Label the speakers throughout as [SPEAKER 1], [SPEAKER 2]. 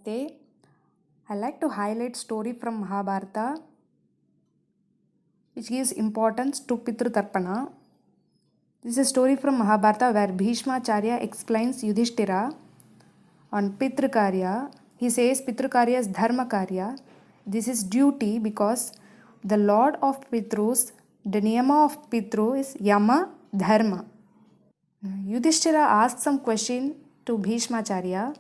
[SPEAKER 1] Namaste. I like to highlight story from Mahabharata which gives importance to Pitru Tarpana. This is a story from Mahabharata where Bhishma Acharya explains Yudhishthira on Pitru Karya. He says Pitru Karya is Dharma Karya. This is duty because the Lord of Pitrus, the Niyama of Pitru is Yama Dharma. Yudhishthira asks some question to Bhishma Acharya.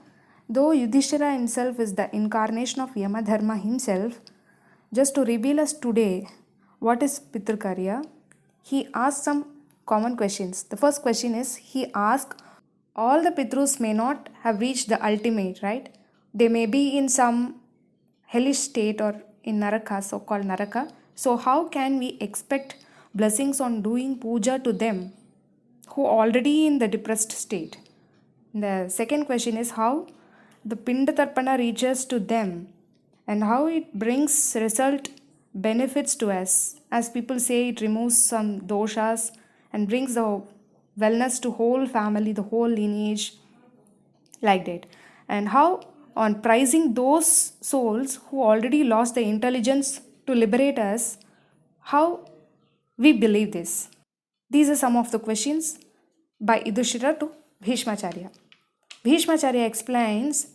[SPEAKER 1] Though Yudhishthira himself is the incarnation of Yama Dharma himself, just to reveal us today what is Pitru Karya, he asks some common questions. The first question is, he asks, all the Pitrus may not have reached the ultimate, right? They may be in some hellish state or in Naraka, so called Naraka. So how can we expect blessings on doing puja to them who already in the depressed state? The second question is how the Pinda Tarpana reaches to them and how it brings result benefits to us. As people say, it removes some doshas and brings the wellness to whole family, the whole lineage, like that. And how on prizing those souls who already lost the intelligence to liberate us, how we believe this. These are some of the questions by Yudhishthira to Bhishmacharya. Bhishmacharya explains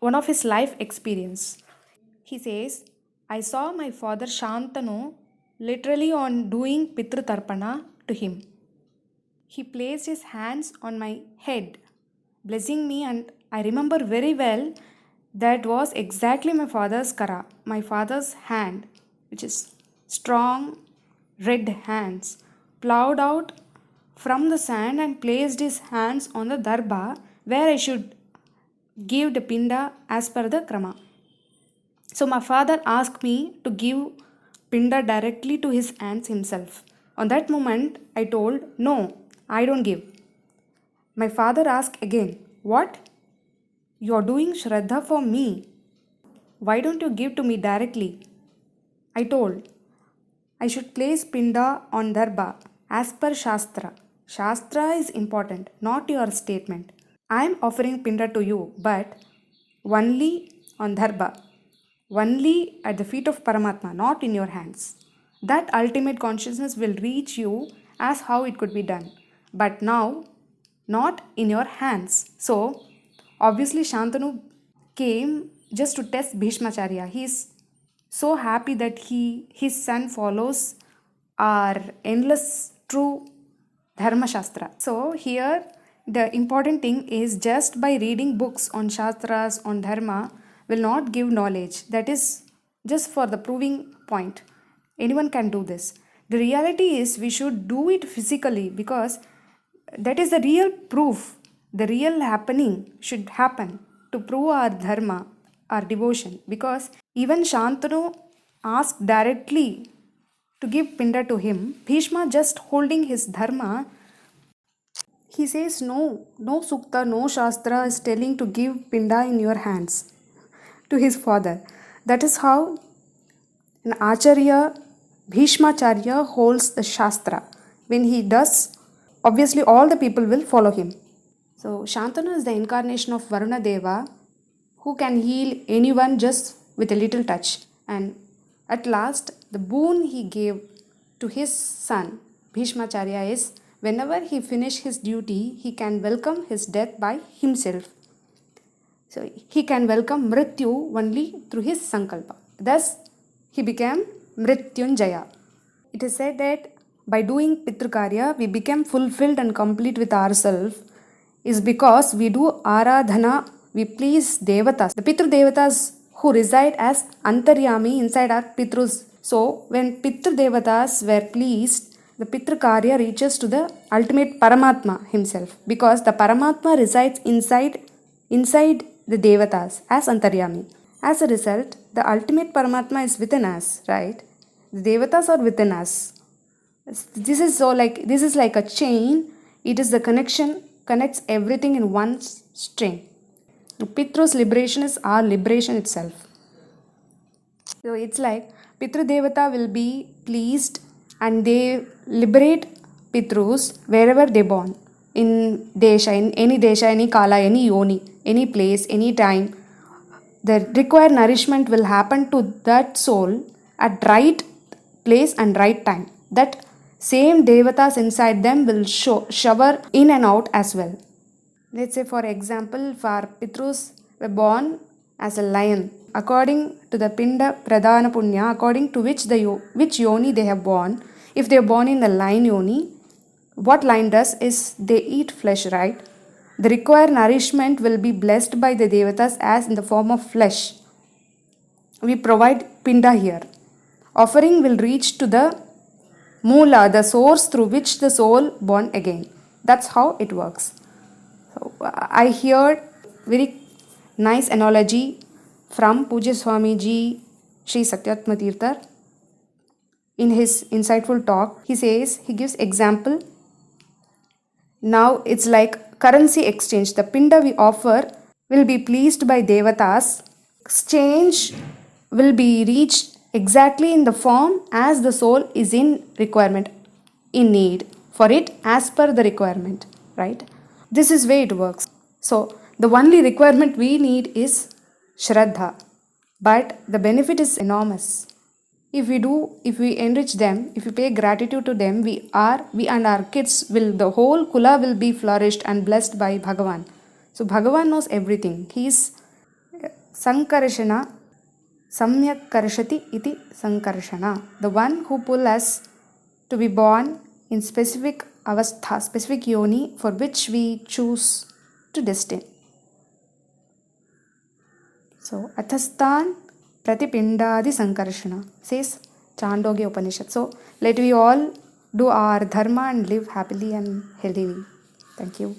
[SPEAKER 1] one of his life experience. He says, I saw my father Shantanu literally on doing Pitru Tarpana to him. He placed his hands on my head, blessing me, and I remember very well that was exactly my father's kara, my father's hand, which is strong red hands, plowed out from the sand and placed his hands on the darba where I should give the pinda as per the krama. So my father asked me to give pinda directly to his hands himself. On that moment, I told, no, I don't give. My father asked again, what? You are doing Shraddha for me. Why don't you give to me directly? I told, I should place pinda on darba as per Shastra. Shastra is important, not your statement. I am offering pinda to you, but only on darba. Only at the feet of Paramatma, not in your hands. That ultimate consciousness will reach you as how it could be done. But now, not in your hands. So, obviously Shantanu came just to test Bhishmacharya. He is so happy that his son follows our endless true Dharma Shastra. So, here the important thing is just by reading books on Shastras, on Dharma, will not give knowledge. That is just for the proving point. Anyone can do this. The reality is we should do it physically because that is the real proof. The real happening should happen to prove our dharma, our devotion. Because even Shantanu asked directly to give pinda to him. Bhishma just holding his dharma. He says no sukta, no shastra is telling to give pinda in your hands to his father. That is how an acharya, Bhishmacharya, holds the shastra. When he does, obviously all the people will follow him. So Shantanu is the incarnation of Varuna Deva who can heal anyone just with a little touch. And at last, the boon he gave to his son, Bhishmacharya, is whenever he finishes his duty, he can welcome his death by himself. So he can welcome Mrityu only through his sankalpa. Thus, he became Mrityunjaya. It is said that by doing Pitru Karya, we become fulfilled and complete with ourselves is because we do Aradhana, we please Devatas. The Pitru Devatas who reside as Antaryami inside our Pitrus. So, when Pitru Devatas were pleased, the Pitru Karya reaches to the ultimate Paramatma himself because the Paramatma resides inside the Devatas as Antaryami. As a result, the ultimate Paramatma is within us, right? The Devatas are within us. This is like a chain. It is the connection, connects everything in one string. Pitru's liberation is our liberation itself. So it's like Pitru Devata will be pleased and they liberate Pitrus wherever they born. in desha, in any desha, any kala, any yoni, any place, any time, the required nourishment will happen to that soul at right place and right time. That same devatas inside them will shower in and out as well. Let's say, for example, if our Pitrus were born as a lion, according to the Pinda Pradhana Punya, according to which yoni they have born, if they are born in the lion yoni, what lion does is they eat flesh, right? The required nourishment will be blessed by the devatas as in the form of flesh. We provide Pinda here. Offering will reach to the Mula, the source through which the soul born again. That's how it works. So, I heard very nice analogy from Pujya Swamiji Sri Satyatma Tirthar. In his insightful talk, he says, he gives example. Now it's like currency exchange. The pinda we offer will be pleased by devatas. Exchange will be reached exactly in the form as the soul is in requirement, in need for it as per the requirement, right? This is way it works. So the only requirement we need is Shraddha, but the benefit is enormous. If we enrich them, if we pay gratitude to them, we and our kids the whole kula will be flourished and blessed by Bhagavan. So Bhagavan knows everything. He is Sankarshana, Samyak Karshati iti Sankarshana. The one who pull us to be born in specific avastha, specific yoni for which we choose to destine. So Athastan Pratipindadi Sankarshana, says Chandogya Upanishad. So let we all do our dharma and live happily and healthily. Thank you.